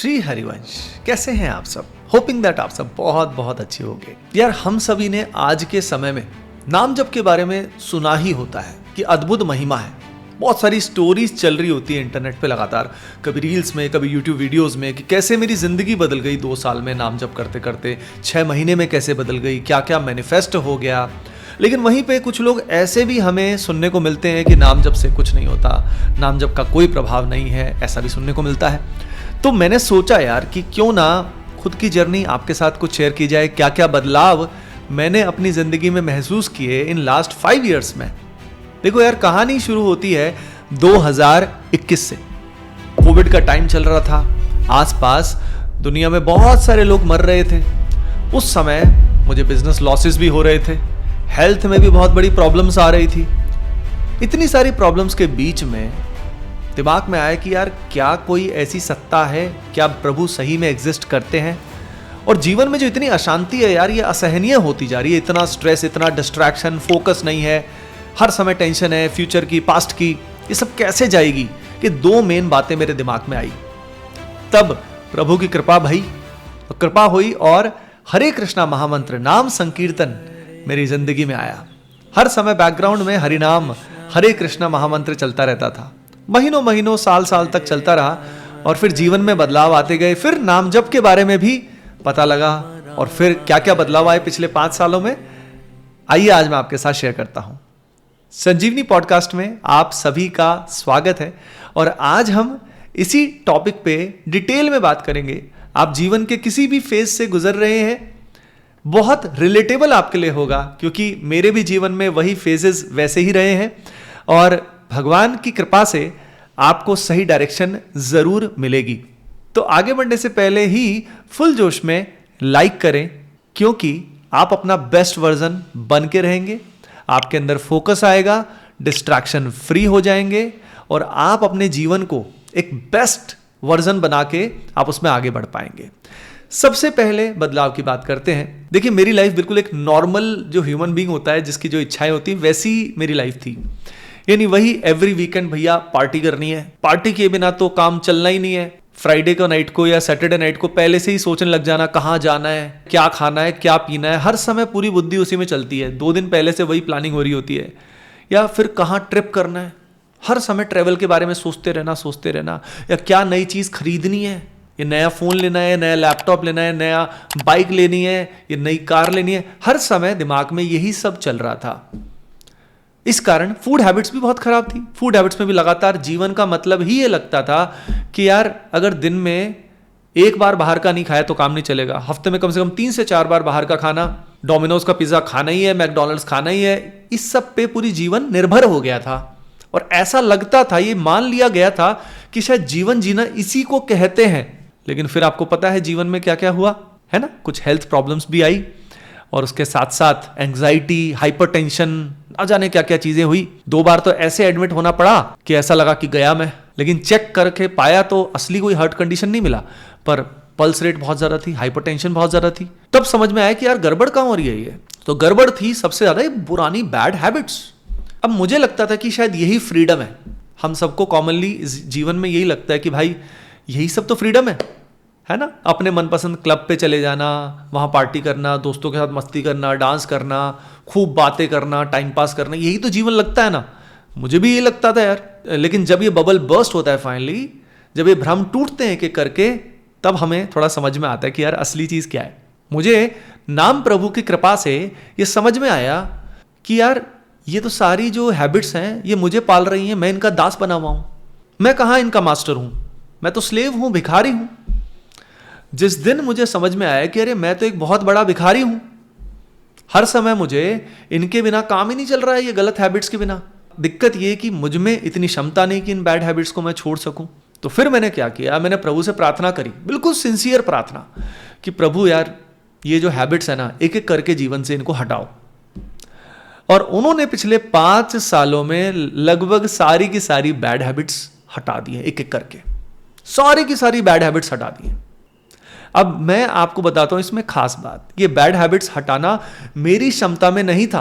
श्री हरिवंश, कैसे हैं आप सब? होपिंग दैट आप सब बहुत बहुत अच्छे होंगे। यार, हम सभी ने आज के समय में नाम जप के बारे में सुना ही होता है कि अद्भुत महिमा है। बहुत सारी स्टोरीज चल रही होती है इंटरनेट पे लगातार, कभी रील्स में, कभी यूट्यूब वीडियोस में, कि कैसे मेरी जिंदगी बदल गई 2 साल में नाम जप करते करते, 6 महीने में कैसे बदल गई, क्या क्या मैनिफेस्ट हो गया। लेकिन वहीं पे कुछ लोग ऐसे भी हमें सुनने को मिलते हैं कि नाम जप से कुछ नहीं होता, नाम जप का कोई प्रभाव नहीं है, ऐसा भी सुनने को मिलता है। तो मैंने सोचा यार कि क्यों ना खुद की जर्नी आपके साथ कुछ शेयर की जाए, क्या क्या बदलाव मैंने अपनी ज़िंदगी में महसूस किए इन लास्ट 5 ईयर्स में। देखो यार, कहानी शुरू होती है 2021 से। कोविड का टाइम चल रहा था, आसपास दुनिया में बहुत सारे लोग मर रहे थे। उस समय मुझे बिजनेस लॉसेस भी हो रहे थे, हेल्थ में भी बहुत बड़ी प्रॉब्लम्स आ रही थी। इतनी सारी प्रॉब्लम्स के बीच में दिमाग में आया कि यार, क्या कोई ऐसी सत्ता है, क्या प्रभु सही में एग्जिस्ट करते हैं? और जीवन में जो इतनी अशांति है यार, ये असहनीय होती जा रही है। इतना स्ट्रेस, इतना डिस्ट्रैक्शन, फोकस नहीं है, हर समय टेंशन है फ्यूचर की, पास्ट की, ये सब कैसे जाएगी? कि 2 मेन बातें मेरे दिमाग में आई। तब प्रभु की कृपा भई, कृपा हुई और हरे कृष्णा महामंत्र नाम संकीर्तन मेरी जिंदगी में आया। हर समय बैकग्राउंड में हरि नाम, हरे कृष्णा महामंत्र चलता रहता था। महीनों महीनों, साल साल तक चलता रहा और फिर जीवन में बदलाव आते गए। फिर नाम जप के बारे में भी पता लगा और फिर क्या क्या बदलाव आए पिछले 5 सालों में, आइए आज मैं आपके साथ शेयर करता हूं। संजीवनी पॉडकास्ट में आप सभी का स्वागत है और आज हम इसी टॉपिक पे डिटेल में बात करेंगे। आप जीवन के किसी भी फेज से गुजर रहे हैं, बहुत रिलेटेबल आपके लिए होगा, क्योंकि मेरे भी जीवन में वही फेजेस वैसे ही रहे हैं और भगवान की कृपा से आपको सही डायरेक्शन जरूर मिलेगी। तो आगे बढ़ने से पहले ही फुल जोश में लाइक करें, क्योंकि आप अपना बेस्ट वर्जन बन के रहेंगे, आपके अंदर फोकस आएगा, डिस्ट्रैक्शन फ्री हो जाएंगे और आप अपने जीवन को एक बेस्ट वर्जन बना के आप उसमें आगे बढ़ पाएंगे। सबसे पहले बदलाव की बात करते हैं। देखिए, मेरी लाइफ बिल्कुल एक नॉर्मल जो ह्यूमन बीइंग होता है, जिसकी जो इच्छाएं होती हैं, वैसी मेरी लाइफ थी। यानी वही एवरी वीकेंड भैया पार्टी करनी है, पार्टी के बिना तो काम चलना ही नहीं है। फ्राइडे को नाइट को या सैटरडे नाइट को पहले से ही सोचने लग जाना, कहाँ जाना है, क्या खाना है, क्या पीना है। हर समय पूरी बुद्धि उसी में चलती है, 2 दिन पहले से वही प्लानिंग हो रही होती है। या फिर कहाँ ट्रिप करना है, हर समय ट्रेवल के बारे में सोचते रहना, या क्या नई चीज़ खरीदनी है, ये नया फ़ोन लेना है, नया लैपटॉप लेना है, नया बाइक लेनी है, ये नई कार लेनी है। हर समय दिमाग में यही सब चल रहा था। इस कारण फूड हैबिट्स भी बहुत खराब थी। फूड हैबिट्स में भी लगातार जीवन का मतलब ही ये लगता था कि यार, अगर दिन में 1 बार बाहर का नहीं खाया तो काम नहीं चलेगा। हफ्ते में कम से कम 3 से 4 बार बाहर का खाना, डोमिनोज का पिज्जा खाना ही है, मैकडॉनल्ड्स खाना ही है। इस सब पे पूरी जीवन निर्भर हो गया था और ऐसा लगता था, ये मान लिया गया था कि शायद जीवन जीना इसी को कहते हैं। लेकिन फिर आपको पता है जीवन में क्या क्या हुआ है ना। कुछ हेल्थ प्रॉब्लम्स भी आई और उसके साथ साथ एंग्जाइटी, हाइपरटेंशन, ना जाने क्या क्या चीजें हुई। 2 बार तो ऐसे एडमिट होना पड़ा कि ऐसा लगा कि गया मैं। लेकिन चेक करके पाया तो असली कोई हार्ट कंडीशन नहीं मिला, पर पल्स रेट बहुत ज्यादा थी, हाइपरटेंशन बहुत ज्यादा थी। तब समझ में आया कि यार, गड़बड़ कहाँ हो रही है ये। तो गड़बड़ थी सबसे ज्यादा पुरानी बैड हैबिट्स। अब मुझे लगता था कि शायद यही फ्रीडम है। हम सबको कॉमनली जीवन में यही लगता है कि भाई, यही सब तो फ्रीडम है ना। अपने मनपसंद क्लब पे चले जाना, वहाँ पार्टी करना, दोस्तों के साथ मस्ती करना, डांस करना, खूब बातें करना, टाइम पास करना, यही तो जीवन लगता है ना। मुझे भी ये लगता था यार। लेकिन जब ये बबल बर्स्ट होता है फाइनली, जब ये भ्रम टूटते हैं कि करके, तब हमें थोड़ा समझ में आता है कि यार, असली चीज़ क्या है। मुझे नाम प्रभु की कृपा से ये समझ में आया कि यार, ये तो सारी जो हैबिट्स हैं, ये मुझे पाल रही हैं, मैं इनका दास बना हुआ हूँ। मैं कहाँ इनका मास्टर हूँ, मैं तो स्लेव हूँ, भिखारी हूँ। जिस दिन मुझे समझ में आया कि अरे, मैं तो एक बहुत बड़ा भिखारी हूं, हर समय मुझे इनके बिना काम ही नहीं चल रहा है, ये गलत हैबिट्स के बिना। दिक्कत ये कि मुझ में इतनी क्षमता नहीं कि इन बैड हैबिट्स को मैं छोड़ सकूं। तो फिर मैंने क्या किया, मैंने प्रभु से प्रार्थना करी, बिल्कुल सिंसियर प्रार्थना, कि प्रभु यार, ये जो हैबिट्स है ना, एक एक करके जीवन से इनको हटाओ। और उन्होंने पिछले 5 सालों में लगभग सारी की सारी बैड हैबिट्स हटा दी हैं, एक एक करके सारी की सारी बैड हैबिट्स हटा दी हैं। अब मैं आपको बताता हूं इसमें खास बात, ये बैड हैबिट्स हटाना मेरी क्षमता में नहीं था।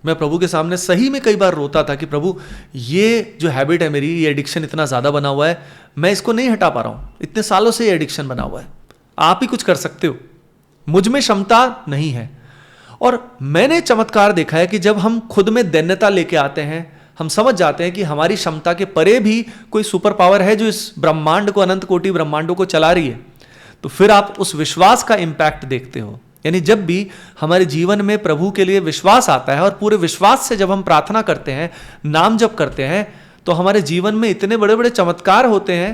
मैं प्रभु के सामने सही में कई बार रोता था कि प्रभु ये जो हैबिट है मेरी, ये एडिक्शन इतना ज़्यादा बना हुआ है, मैं इसको नहीं हटा पा रहा हूँ, इतने सालों से ये एडिक्शन बना हुआ है, आप ही कुछ कर सकते हो, मुझ में क्षमता नहीं है। और मैंने चमत्कार देखा है कि जब हम खुद में दैन्यता लेके आते हैं, हम समझ जाते हैं कि हमारी क्षमता के परे भी कोई सुपर पावर है जो इस ब्रह्मांड को, अनंत कोटि ब्रह्मांडों को चला रही है, तो फिर आप उस विश्वास का इंपैक्ट देखते हो। यानी जब भी हमारे जीवन में प्रभु के लिए विश्वास आता है और पूरे विश्वास से जब हम प्रार्थना करते हैं, नाम जप करते हैं, तो हमारे जीवन में इतने बड़े बड़े चमत्कार होते हैं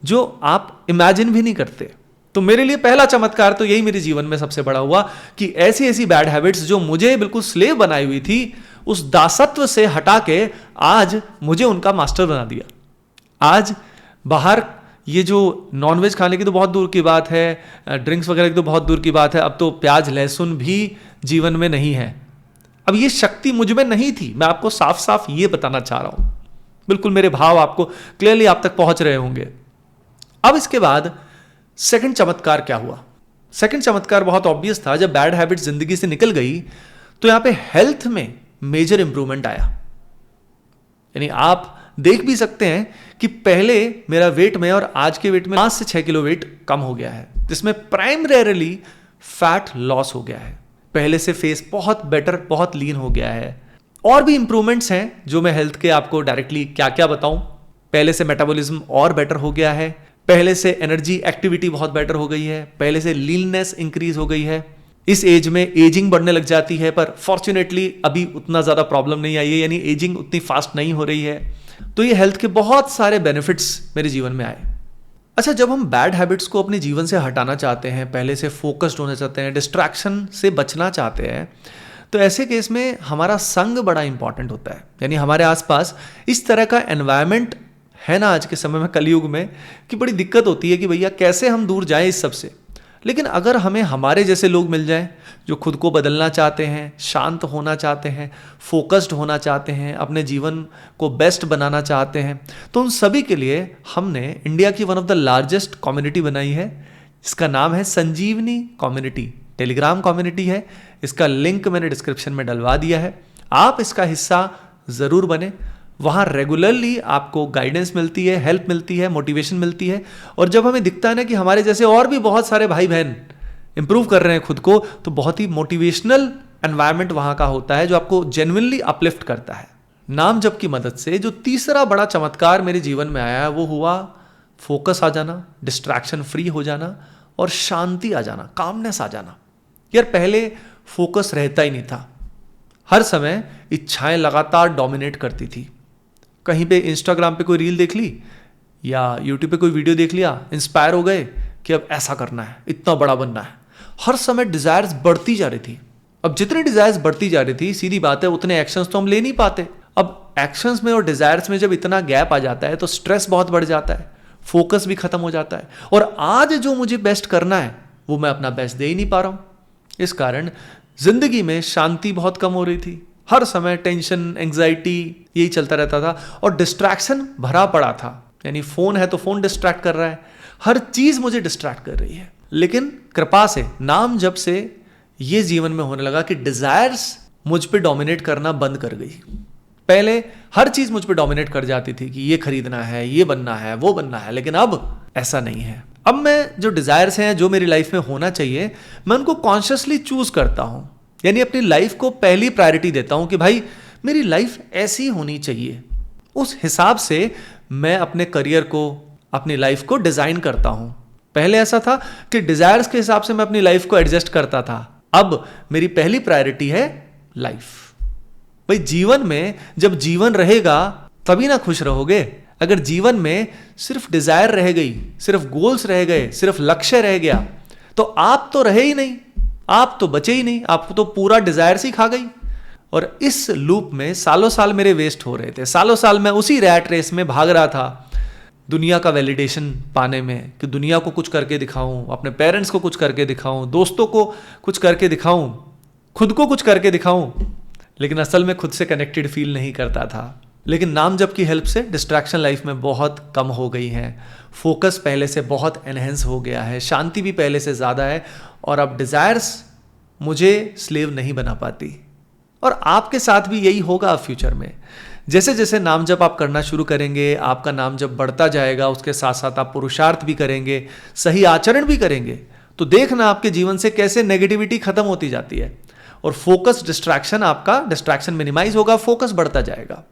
जो आप इमेजिन भी नहीं करते। तो मेरे लिए पहला चमत्कार तो यही मेरे जीवन में सबसे बड़ा हुआ कि ऐसी ऐसी बैड हैबिट्स जो मुझे बिल्कुल स्लेव बनाई हुई थी, उस दासत्व से हटा के आज मुझे उनका मास्टर बना दिया। आज बाहर ये जो नॉनवेज खाने की तो बहुत दूर की बात है, ड्रिंक्स वगैरह की तो बहुत दूर की बात है, अब तो प्याज लहसुन भी जीवन में नहीं है। अब ये शक्ति मुझ में नहीं थी, मैं आपको साफ साफ ये बताना चाह रहा हूं। बिल्कुल मेरे भाव आपको क्लियरली आप तक पहुंच रहे होंगे। अब इसके बाद सेकंड चमत्कार क्या हुआ? सेकंड चमत्कार बहुत ऑब्वियस था। जब बैड हैबिट जिंदगी से निकल गई तो यहां पे हेल्थ में मेजर इंप्रूवमेंट आया। यानी आप देख भी सकते हैं कि पहले मेरा वेट में और आज के वेट में 5 से 6 किलो वेट कम हो गया है, जिसमें प्राइमरीली फैट लॉस हो गया है। पहले से फेस बहुत बेटर, बहुत लीन हो गया है। और भी इंप्रूवमेंट्स हैं जो मैं हेल्थ के आपको डायरेक्टली क्या क्या बताऊं। पहले से मेटाबॉलिज्म और बेटर हो गया है, पहले से एनर्जी एक्टिविटी बहुत बेटर हो गई है, पहले से लीननेस इंक्रीज हो गई है। इस एज में एजिंग बढ़ने लग जाती है, पर फॉर्चुनेटली अभी उतना ज्यादा प्रॉब्लम नहीं आई है, यानी एजिंग उतनी फास्ट नहीं हो रही है। तो ये हेल्थ के बहुत सारे बेनिफिट्स मेरे जीवन में आए। अच्छा, जब हम बैड हैबिट्स को अपने जीवन से हटाना चाहते हैं, पहले से फोकस्ड होना चाहते हैं, डिस्ट्रैक्शन से बचना चाहते हैं, तो ऐसे केस में हमारा संग बड़ा इंपॉर्टेंट होता है। यानी हमारे आसपास इस तरह का एनवायरनमेंट है ना आज के समय में, कलयुग में, कि बड़ी दिक्कत होती है कि भैया कैसे हम दूर जाएं इस सब से। लेकिन अगर हमें हमारे जैसे लोग मिल जाएं जो खुद को बदलना चाहते हैं, शांत होना चाहते हैं, फोकस्ड होना चाहते हैं, अपने जीवन को बेस्ट बनाना चाहते हैं, तो उन सभी के लिए हमने इंडिया की one of the largest community बनाई है। इसका नाम है संजीवनी कम्युनिटी। टेलीग्राम कम्युनिटी है, इसका लिंक मैंने डिस्क्रिप्शन में डलवा दिया है। आप इसका हिस्सा ज़रूर बने। वहाँ रेगुलरली आपको गाइडेंस मिलती है, हेल्प मिलती है, मोटिवेशन मिलती है। और जब हमें दिखता है ना कि हमारे जैसे और भी बहुत सारे भाई बहन इंप्रूव कर रहे हैं खुद को, तो बहुत ही मोटिवेशनल एनवायरनमेंट वहाँ का होता है जो आपको जेन्युइनली अपलिफ्ट करता है। नाम जप की मदद से जो तीसरा बड़ा चमत्कार मेरे जीवन में आया वो हुआ फोकस आ जाना, डिस्ट्रैक्शन फ्री हो जाना और शांति आ जाना, कामनेस आ जाना। यार पहले फोकस रहता ही नहीं था, हर समय इच्छाएं लगातार डोमिनेट करती थी। कहीं पे इंस्टाग्राम पे कोई रील देख ली या यूट्यूब पे कोई वीडियो देख लिया, इंस्पायर हो गए कि अब ऐसा करना है, इतना बड़ा बनना है। हर समय डिजायर्स बढ़ती जा रही थी। अब जितनी डिजायर्स बढ़ती जा रही थी, सीधी बात है उतने एक्शंस तो हम ले नहीं पाते। अब एक्शंस में और डिजायर्स में जब इतना गैप आ जाता है तो स्ट्रेस बहुत बढ़ जाता है, फोकस भी खत्म हो जाता है, और आज जो मुझे बेस्ट करना है वो मैं अपना बेस्ट दे ही नहीं पा रहा हूं। इस कारण जिंदगी में शांति बहुत कम हो रही थी। हर समय टेंशन, एंग्जाइटी यही चलता रहता था और डिस्ट्रैक्शन भरा पड़ा था। यानी फोन है तो फोन डिस्ट्रैक्ट कर रहा है, हर चीज मुझे डिस्ट्रैक्ट कर रही है। लेकिन कृपा से, नाम जब से ये जीवन में होने लगा कि डिजायर्स मुझ पे डोमिनेट करना बंद कर गई। पहले हर चीज मुझ पे डोमिनेट कर जाती थी कि ये खरीदना है, ये बनना है, वो बनना है, लेकिन अब ऐसा नहीं है। अब मैं जो डिजायर्स हैं, जो मेरी लाइफ में होना चाहिए, मैं उनको कॉन्शियसली चूज करता हूं। यानी अपनी लाइफ को पहली प्रायोरिटी देता हूं कि भाई मेरी लाइफ ऐसी होनी चाहिए। उस हिसाब से मैं अपने करियर को, अपनी लाइफ को डिजाइन करता हूं। पहले ऐसा था कि डिजायर्स के हिसाब से मैं अपनी लाइफ को एडजस्ट करता था। अब मेरी पहली प्रायोरिटी है लाइफ। भाई जीवन में जब जीवन रहेगा तभी ना खुश रहोगे। अगर जीवन में सिर्फ डिजायर रह गई, सिर्फ गोल्स रह गए, सिर्फ लक्ष्य रह गया, तो आप तो रहे ही नहीं, आप तो बचे ही नहीं, आप तो पूरा डिजायर ही खा गई। और इस लूप में सालों साल मेरे वेस्ट हो रहे थे। सालों साल मैं उसी रैट रेस में भाग रहा था, दुनिया का वैलिडेशन पाने में, कि दुनिया को कुछ करके दिखाऊं, अपने पेरेंट्स को कुछ करके दिखाऊं, दोस्तों को कुछ करके दिखाऊं, खुद को कुछ करके दिखाऊं। लेकिन असल में खुद से कनेक्टेड फील नहीं करता था। लेकिन नाम जप की हेल्प से डिस्ट्रैक्शन लाइफ में बहुत कम हो गई हैं, फोकस पहले से बहुत एनहेंस हो गया है, शांति भी पहले से ज़्यादा है, और अब डिज़ायर्स मुझे स्लेव नहीं बना पाती। और आपके साथ भी यही होगा फ्यूचर में। जैसे जैसे नाम जप आप करना शुरू करेंगे, आपका नाम जप बढ़ता जाएगा, उसके साथ साथ आप पुरुषार्थ भी करेंगे, सही आचरण भी करेंगे, तो देखना आपके जीवन से कैसे नेगेटिविटी खत्म होती जाती है और फोकस डिस्ट्रैक्शन मिनिमाइज होगा, फोकस बढ़ता जाएगा।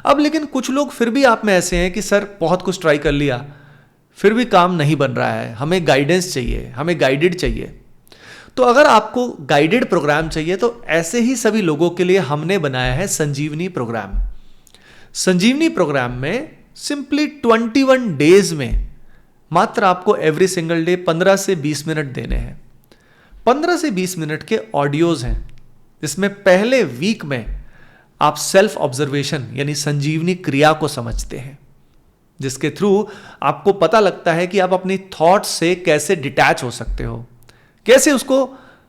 अब लेकिन कुछ लोग फिर भी आप में ऐसे हैं कि सर बहुत कुछ ट्राई कर लिया, फिर भी काम नहीं बन रहा है, हमें गाइडेंस चाहिए, हमें गाइडेड चाहिए। तो अगर आपको गाइडेड प्रोग्राम चाहिए तो ऐसे ही सभी लोगों के लिए हमने बनाया है संजीवनी प्रोग्राम। संजीवनी प्रोग्राम में सिंपली 21 डेज में मात्र आपको एवरी सिंगल डे 15 से 20 मिनट देने हैं। 15 से 20 मिनट के ऑडियोज हैं, जिसमें पहले वीक में आप सेल्फ ऑब्जर्वेशन यानी संजीवनी क्रिया को समझते हैं, जिसके थ्रू आपको पता लगता है कि आप अपनी थॉट्स से कैसे डिटैच हो सकते हो, कैसे उसको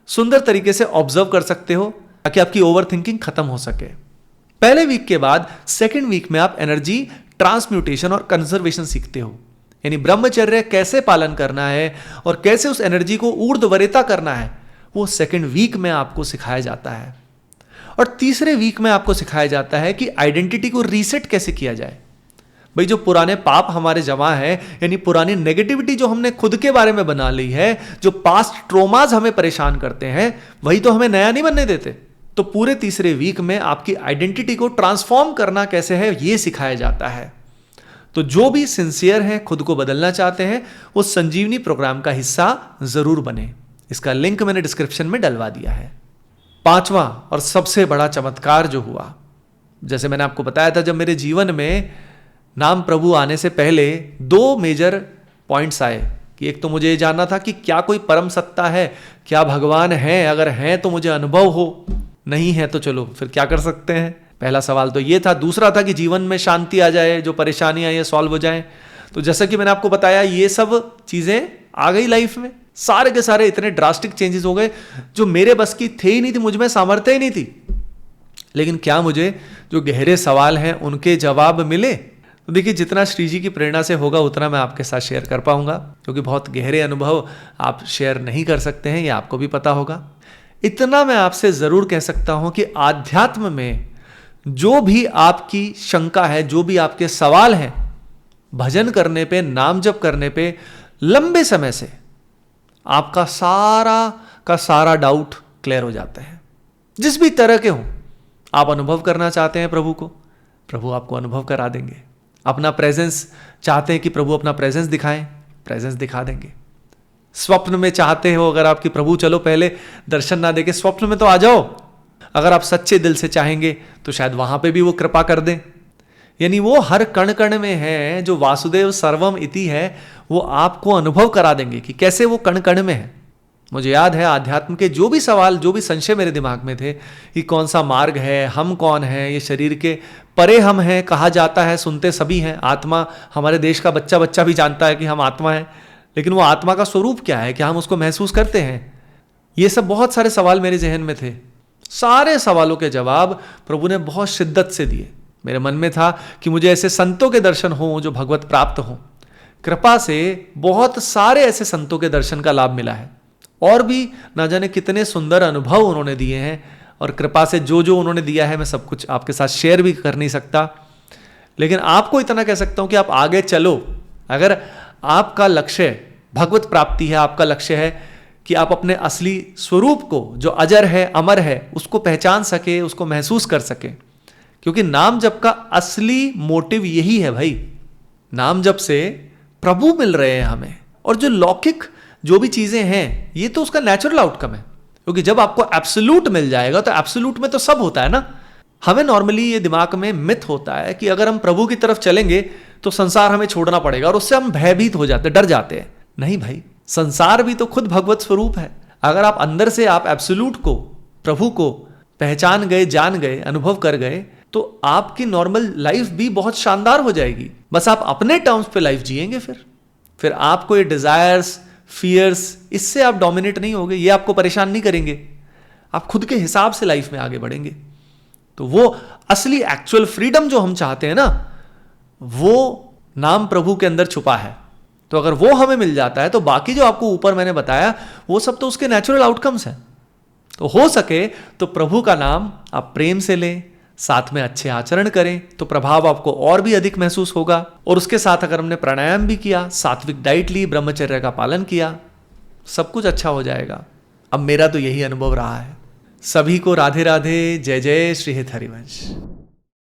सुंदर तरीके से ऑब्जर्व कर सकते हो ताकि आपकी ओवर थिंकिंग खत्म हो सके। पहले वीक के बाद सेकेंड वीक में आप एनर्जी ट्रांसम्यूटेशन और कंजर्वेशन सीखते हो, यानी ब्रह्मचर्य कैसे पालन करना है और कैसे उस एनर्जी को ऊर्ध्वरेता करना है, वो सेकेंड वीक में आपको सिखाया जाता है। और तीसरे वीक में आपको सिखाया जाता है कि आइडेंटिटी को रीसेट कैसे किया जाए। भाई जो पुराने पाप हमारे जमा है, यानी पुरानी नेगेटिविटी जो हमने खुद के बारे में बना ली है, जो पास्ट ट्रोमाज हमें परेशान करते हैं, वही तो हमें नया नहीं बनने देते। तो पूरे तीसरे वीक में आपकी आइडेंटिटी को ट्रांसफॉर्म करना कैसे है, ये सिखाया जाता है। तो जो भी सिंसियर हैं, खुद को बदलना चाहते हैं, वो संजीवनी प्रोग्राम का हिस्सा जरूर बने। इसका लिंक मैंने डिस्क्रिप्शन में डलवा दिया है। पांचवा और सबसे बड़ा चमत्कार जो हुआ, जैसे मैंने आपको बताया था, जब मेरे जीवन में नाम प्रभु आने से पहले 2 मेजर पॉइंट्स आए कि एक तो मुझे ये जानना था कि क्या कोई परम सत्ता है, क्या भगवान है, अगर हैं तो मुझे अनुभव हो, नहीं है तो चलो फिर क्या कर सकते हैं। पहला सवाल तो ये था। दूसरा था कि जीवन में शांति आ जाए, जो परेशानियां ये सॉल्व हो जाएं। तो जैसा कि मैंने आपको बताया, ये सब चीजें आ गई लाइफ में, सारे के सारे इतने ड्रास्टिक चेंजेस हो गए जो मेरे बस की थे ही नहीं थी, मुझ में सामर्थ्य ही नहीं थी। लेकिन क्या मुझे जो गहरे सवाल हैं उनके जवाब मिले? तो देखिए, जितना श्री जी की प्रेरणा से होगा उतना मैं आपके साथ शेयर कर पाऊंगा, क्योंकि बहुत गहरे अनुभव आप शेयर नहीं कर सकते हैं, ये आपको भी पता होगा। इतना मैं आपसे जरूर कह सकता हूं कि आध्यात्म में जो भी आपकी शंका है, जो भी आपके सवाल हैं, भजन करने पे, नाम जप करने पे लंबे समय से आपका सारा का सारा डाउट क्लियर हो जाता है। जिस भी तरह के हो, आप अनुभव करना चाहते हैं प्रभु को, प्रभु आपको अनुभव करा देंगे। अपना प्रेजेंस चाहते हैं कि प्रभु अपना प्रेजेंस दिखाएं, प्रेजेंस दिखा देंगे। स्वप्न में चाहते हो अगर आपकी प्रभु चलो पहले दर्शन ना देके स्वप्न में तो आ जाओ, अगर आप सच्चे दिल से चाहेंगे तो शायद वहां पे भी वो कृपा कर दें। यानी वो हर कण कण में है, जो वासुदेव सर्वम इति है, वो आपको अनुभव करा देंगे कि कैसे वो कण कण में है। मुझे याद है आध्यात्म के जो भी सवाल, जो भी संशय मेरे दिमाग में थे कि कौन सा मार्ग है, हम कौन है, ये शरीर के परे हम हैं, कहा जाता है, सुनते सभी हैं, आत्मा, हमारे देश का बच्चा बच्चा भी जानता है कि हम आत्मा हैं, लेकिन वो आत्मा का स्वरूप क्या है, क्या हम उसको महसूस करते हैं? ये सब बहुत सारे सवाल मेरे जहन में थे। सारे सवालों के जवाब प्रभु ने बहुत शिद्दत से दिए। मेरे मन में था कि मुझे ऐसे संतों के दर्शन हों जो भगवत प्राप्त हों। कृपा से बहुत सारे ऐसे संतों के दर्शन का लाभ मिला है, और भी ना जाने कितने सुंदर अनुभव उन्होंने दिए हैं, और कृपा से जो जो उन्होंने दिया है मैं सब कुछ आपके साथ शेयर भी कर नहीं सकता। लेकिन आपको इतना कह सकता हूं कि आप आगे चलो। अगर आपका लक्ष्य भगवत प्राप्ति है, आपका लक्ष्य है कि आप अपने असली स्वरूप को, जो अजर है, अमर है, उसको पहचान सके, उसको महसूस कर सके, क्योंकि नाम जप का असली मोटिव यही है भाई। नाम जप से प्रभु मिल रहे हैं हमें, और जो लौकिक जो भी चीजें हैं ये तो उसका नेचुरल आउटकम है, क्योंकि जब आपको एब्सोल्यूट मिल जाएगा तो एब्सोल्यूट में तो सब होता है ना। हमें नॉर्मली ये दिमाग में मिथ होता है कि अगर हम प्रभु की तरफ चलेंगे तो संसार हमें छोड़ना पड़ेगा, और उससे हम भयभीत हो जाते, डर जाते हैं। नहीं भाई, संसार भी तो खुद भगवत स्वरूप है। अगर आप अंदर से आप एब्सोल्यूट को, प्रभु को पहचान गए, जान गए, अनुभव कर गए, तो आपकी नॉर्मल लाइफ भी बहुत शानदार हो जाएगी। बस आप अपने टर्म्स पे लाइफ जिएंगे। फिर आपको ये डिजायर्स, फियर्स, इससे आप डोमिनेट नहीं होगे, ये आपको परेशान नहीं करेंगे। आप खुद के हिसाब से लाइफ में आगे बढ़ेंगे। तो वो असली एक्चुअल फ्रीडम जो हम चाहते हैं ना, वो नाम प्रभु के अंदर छुपा है। तो अगर वो हमें मिल जाता है तो बाकी जो आपको ऊपर मैंने बताया वो सब तो उसके नेचुरल आउटकम्स हैं। तो हो सके तो प्रभु का नाम आप प्रेम से लें, साथ में अच्छे आचरण करें तो प्रभाव आपको और भी अधिक महसूस होगा। और उसके साथ अगर हमने प्राणायाम भी किया, सात्विक डाइट ली, ब्रह्मचर्य का पालन किया, सब कुछ अच्छा हो जाएगा। अब मेरा तो यही अनुभव रहा है। सभी को राधे राधे, जय जय श्री हित हरिवंश।